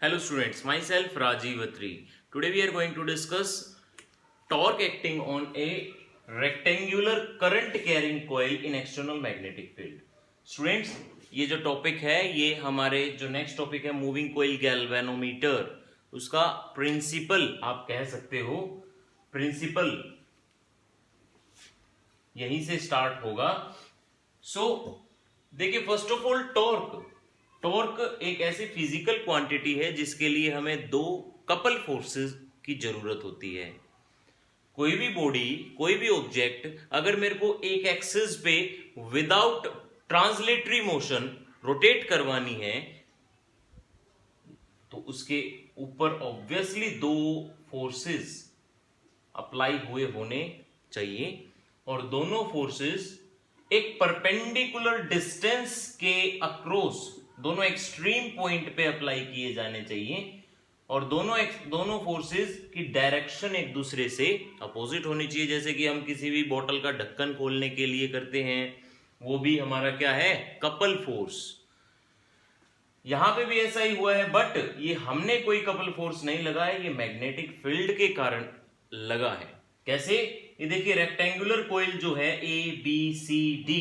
Hello students, myself Rajiv Atri. Today we are going to discuss torque acting on a rectangular current carrying coil in external magnetic field. Students, ये जो topic है ये हमारे जो next topic है moving coil galvanometer, उसका principal आप कह सकते हो, प्रिंसिपल यहीं से स्टार्ट होगा। देखिए फर्स्ट ऑफ ऑल टॉर्क एक ऐसी फिजिकल क्वांटिटी है जिसके लिए हमें दो कपल फोर्सेस की जरूरत होती है। कोई भी बॉडी, कोई भी ऑब्जेक्ट अगर मेरे को एक एक्सिस पे विदाउट ट्रांसलेटरी मोशन रोटेट करवानी है तो उसके ऊपर ऑब्वियसली दो फोर्सेस अप्लाई हुए होने चाहिए और दोनों फोर्सेस एक परपेंडिकुलर डिस्टेंस के अक्रॉस दोनों एक्सट्रीम पॉइंट पे अप्लाई किए जाने चाहिए और दोनों फोर्सेस की डायरेक्शन एक दूसरे से अपोजिट होनी चाहिए। जैसे कि हम किसी भी बोतल का ढक्कन खोलने के लिए करते हैं, वो भी हमारा क्या है, कपल फोर्स। यहां पे भी ऐसा ही हुआ है, बट ये हमने कोई कपल फोर्स नहीं लगाया, ये मैग्नेटिक फील्ड के कारण लगा है। कैसे? ये देखिए रेक्टेंगुलर कोइल जो है ABCD,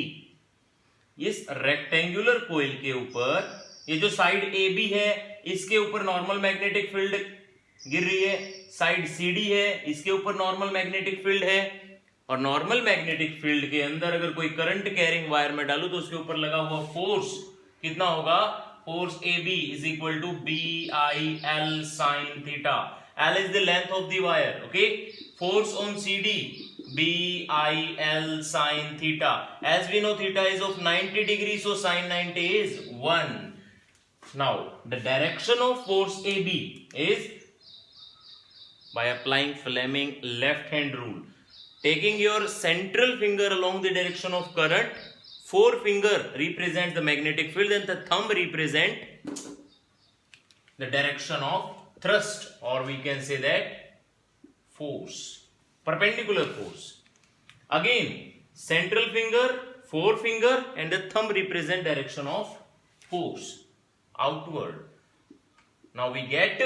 इस रेक्टेंगुलर कोइल के ऊपर ये जो साइड AB है इसके ऊपर नॉर्मल मैग्नेटिक फील्ड गिर रही है, साइड CD है इसके ऊपर नॉर्मल मैग्नेटिक फील्ड है और नॉर्मल मैग्नेटिक फील्ड के अंदर अगर कोई करंट कैरिंग वायर में डालू तो उसके ऊपर लगा हुआ फोर्स कितना होगा? Force AB is equal to BIL sin theta. L is the length of the wire, okay? Force on CD BIL sin theta. As we know, theta is of 90 degrees, so sin 90 is 1. Now, the direction of force AB is by applying Fleming left hand rule. Taking your central finger along the direction of current, forefinger represents the magnetic field and the thumb represent the direction of thrust, or we can say that force, perpendicular force. Again, central finger, forefinger and the thumb represent direction of force outward. Now we get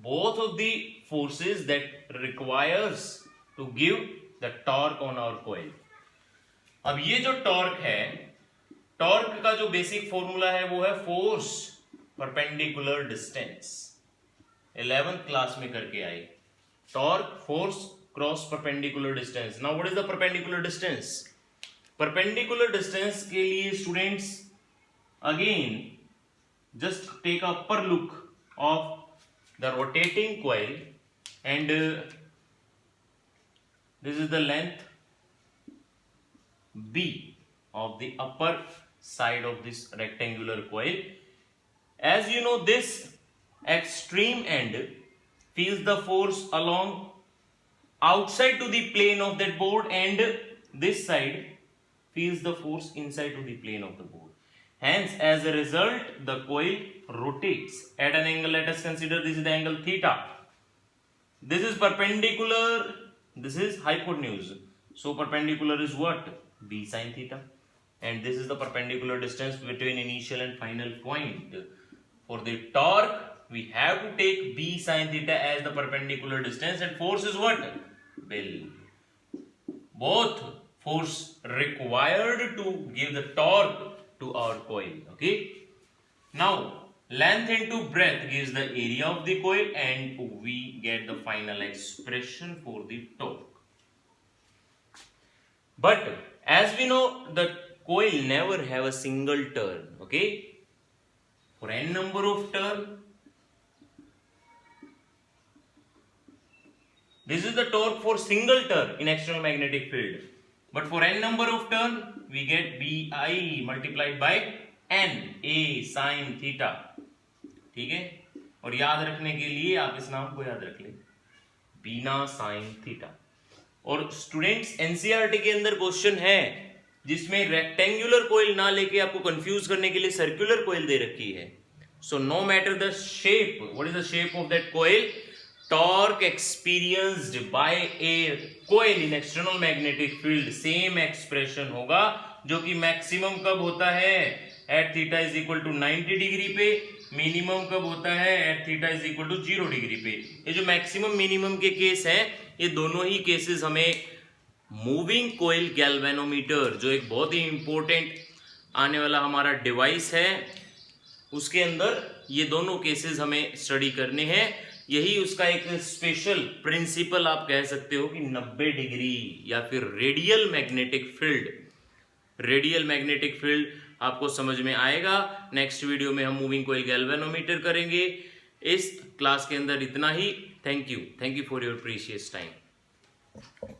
both of the forces that requires to give the torque on our coil. अब ये जो torque है, torque का जो basic formula है वो है force perpendicular distance. 11th class में करके आई, torque force cross perpendicular distance. Now what is the perpendicular distance? Perpendicular distance के लिए students again just take a upper look of the rotating coil and this is the length B of the upper side of this rectangular coil. As you know, this extreme end feels the force along outside to the plane of that board and this side feels the force inside to the plane of the board. Hence, as a result, the coil rotates at an angle. Let us consider this is the angle theta. This is perpendicular, this is hypotenuse. So perpendicular is what? B sin theta, and this is the perpendicular distance between initial and final point. For the torque we have to take B sin theta as the perpendicular distance, and force is what? Will. Both force required to give the torque to our coil. Okay, now length into breadth gives the area of the coil and we get the final expression for the torque. But as we know, the coil never have a single turn. Okay, for n number of turn, this is the torque for single turn in external magnetic field. But for n number of turn, we get BI multiplied by n A sin theta. ठीक है, और याद रखने के लिए आप इस नाम को याद रख लें, बीना साइन थीटा। और स्टूडेंट्स एनसीईआरटी के अंदर क्वेश्चन है जिसमें रेक्टेंगुलर कोइल ना लेके आपको कंफ्यूज करने के लिए सर्कुलर कोइल दे रखी है। So no matter the shape, what is the shape of that coil, torque experienced by a coil in external magnetic field same expression होगा, जो कि मैक्सिमम कब होता है? At theta is equal to 90 degree पे, मिनिमम कब होता है at theta is equal to 0 degree पे। ये जो मैक्सिमम मिनिमम के केस हैं, ये दोनों ही केसेस हमें मूविंग कोयल गैल्वेनोमीटर, जो एक बहुत ही इंपॉर्टेंट आने वाला हमारा डिवाइस है, उसके अंदर ये दोनों केसेस हमें स्टडी करने हैं। यही उसका एक स्पेशल प्रिंसिपल आप कह सकते हो कि 90 डिग्री या फिर radial magnetic field. Radial magnetic field आपको समझ में आएगा। नेक्स्ट वीडियो में हम मूविंग कोयल गैल्वेनोमीटर करेंगे। इस क्लास के अंदर इतना ही। Thank you for your precious time.